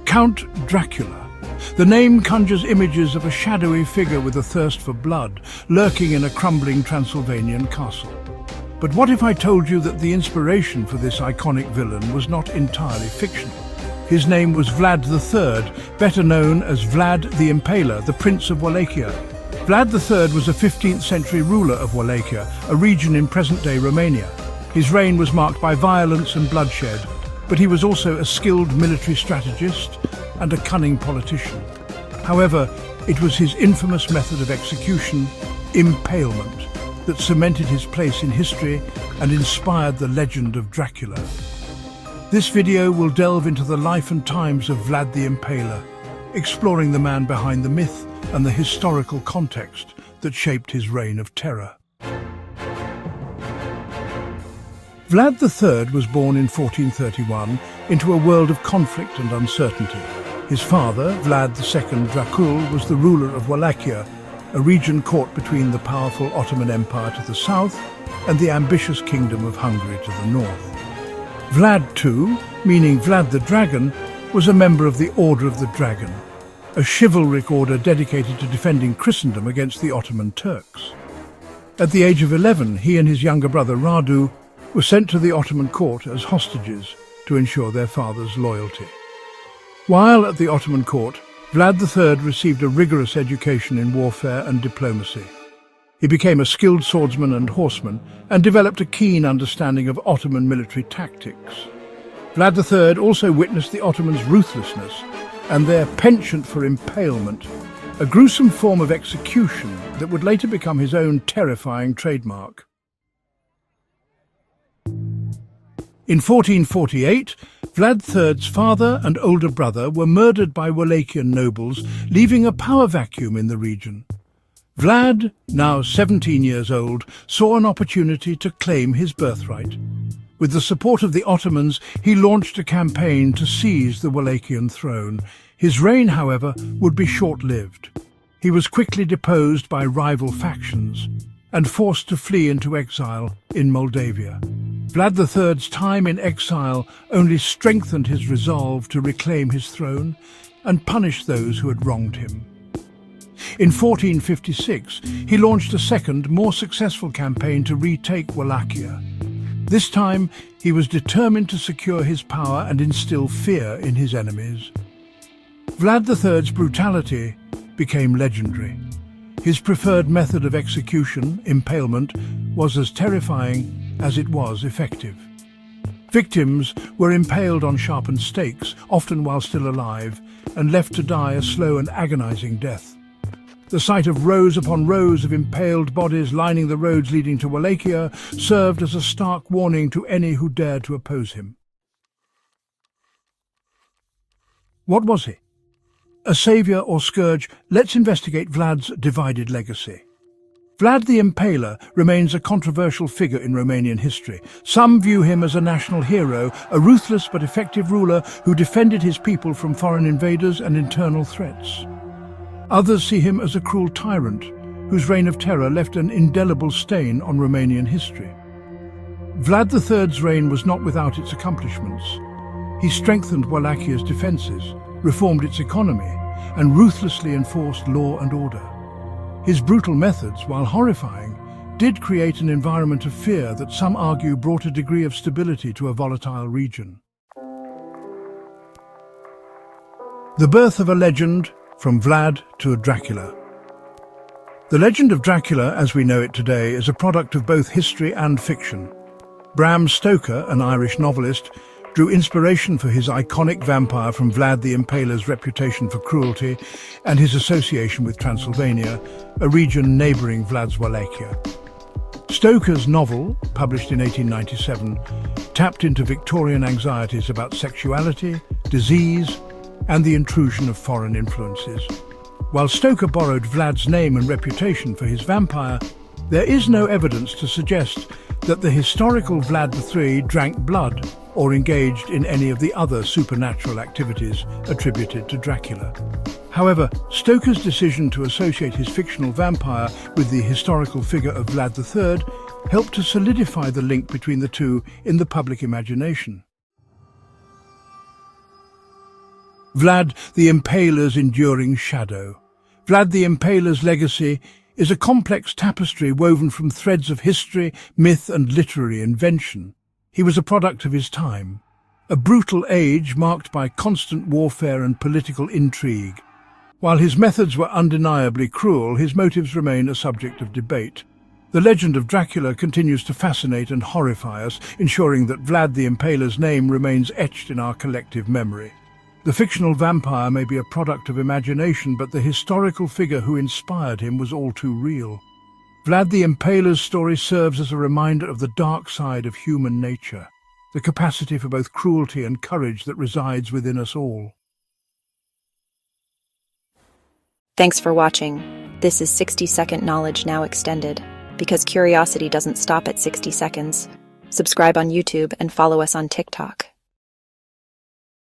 Count Dracula. The name conjures images of a shadowy figure with a thirst for blood, lurking in a crumbling Transylvanian castle. But what if I told you that the inspiration for this iconic villain was not entirely fictional? His name was Vlad III, better known as Vlad the Impaler, the Prince of Wallachia. Vlad III was a 15th century ruler of Wallachia, a region in present-day Romania. His reign was marked by violence and bloodshed, but he was also a skilled military strategist and a cunning politician. However, it was his infamous method of execution, impalement, that cemented his place in history and inspired the legend of Dracula. This video will delve into the life and times of Vlad the Impaler, exploring the man behind the myth and the historical context that shaped his reign of terror. Vlad III was born in 1431 into a world of conflict and uncertainty. His father, Vlad II Dracula, was the ruler of Wallachia, a region caught between the powerful Ottoman Empire to the south and the ambitious Kingdom of Hungary to the north. Vlad II, meaning Vlad the Dragon, was a member of the Order of the Dragon, a chivalric order dedicated to defending Christendom against the Ottoman Turks. At the age of 11, he and his younger brother Radu were sent to the Ottoman court as hostages to ensure their father's loyalty. While at the Ottoman court, Vlad III received a rigorous education in warfare and diplomacy. He became a skilled swordsman and horseman and developed a keen understanding of Ottoman military tactics. Vlad III also witnessed the Ottomans' ruthlessness and their penchant for impalement, a gruesome form of execution that would later become his own terrifying trademark. In 1448, Vlad III's father and older brother were murdered by Wallachian nobles, leaving a power vacuum in the region. Vlad, now 17 years old, saw an opportunity to claim his birthright. With the support of the Ottomans, he launched a campaign to seize the Wallachian throne. His reign, however, would be short-lived. He was quickly deposed by rival factions and forced to flee into exile in Moldavia. Vlad III's time in exile only strengthened his resolve to reclaim his throne and punish those who had wronged him. In 1456, he launched a second, more successful campaign to retake Wallachia. This time, he was determined to secure his power and instill fear in his enemies. Vlad III's brutality became legendary. His preferred method of execution, impalement, was as terrifying as it was effective. Victims were impaled on sharpened stakes, often while still alive, and left to die a slow and agonizing death. The sight of rows upon rows of impaled bodies lining the roads leading to Wallachia served as a stark warning to any who dared to oppose him. What was he? A savior or scourge? Let's investigate Vlad's divided legacy. Vlad the Impaler remains a controversial figure in Romanian history. Some view him as a national hero, a ruthless but effective ruler who defended his people from foreign invaders and internal threats. Others see him as a cruel tyrant, whose reign of terror left an indelible stain on Romanian history. Vlad III's reign was not without its accomplishments. He strengthened Wallachia's defences, reformed its economy, and ruthlessly enforced law and order. His brutal methods, while horrifying, did create an environment of fear that some argue brought a degree of stability to a volatile region. The birth of a legend, from Vlad to Dracula. The legend of Dracula, as we know it today, is a product of both history and fiction. Bram Stoker, an Irish novelist, drew inspiration for his iconic vampire from Vlad the Impaler's reputation for cruelty and his association with Transylvania, a region neighbouring Vlad's Wallachia. Stoker's novel, published in 1897, tapped into Victorian anxieties about sexuality, disease, and the intrusion of foreign influences. While Stoker borrowed Vlad's name and reputation for his vampire, there is no evidence to suggest that the historical Vlad III drank blood or engaged in any of the other supernatural activities attributed to Dracula. However, Stoker's decision to associate his fictional vampire with the historical figure of Vlad III helped to solidify the link between the two in the public imagination. Vlad the Impaler's enduring shadow. Vlad the Impaler's legacy is a complex tapestry woven from threads of history, myth and literary invention. He was a product of his time, a brutal age marked by constant warfare and political intrigue. While his methods were undeniably cruel, his motives remain a subject of debate. The legend of Dracula continues to fascinate and horrify us, ensuring that Vlad the Impaler's name remains etched in our collective memory. The fictional vampire may be a product of imagination, but the historical figure who inspired him was all too real. Vlad the Impaler's story serves as a reminder of the dark side of human nature, the capacity for both cruelty and courage that resides within us all. Thanks for watching. This is 60-second knowledge now extended, because curiosity doesn't stop at 60 seconds. Subscribe on YouTube and follow us on TikTok.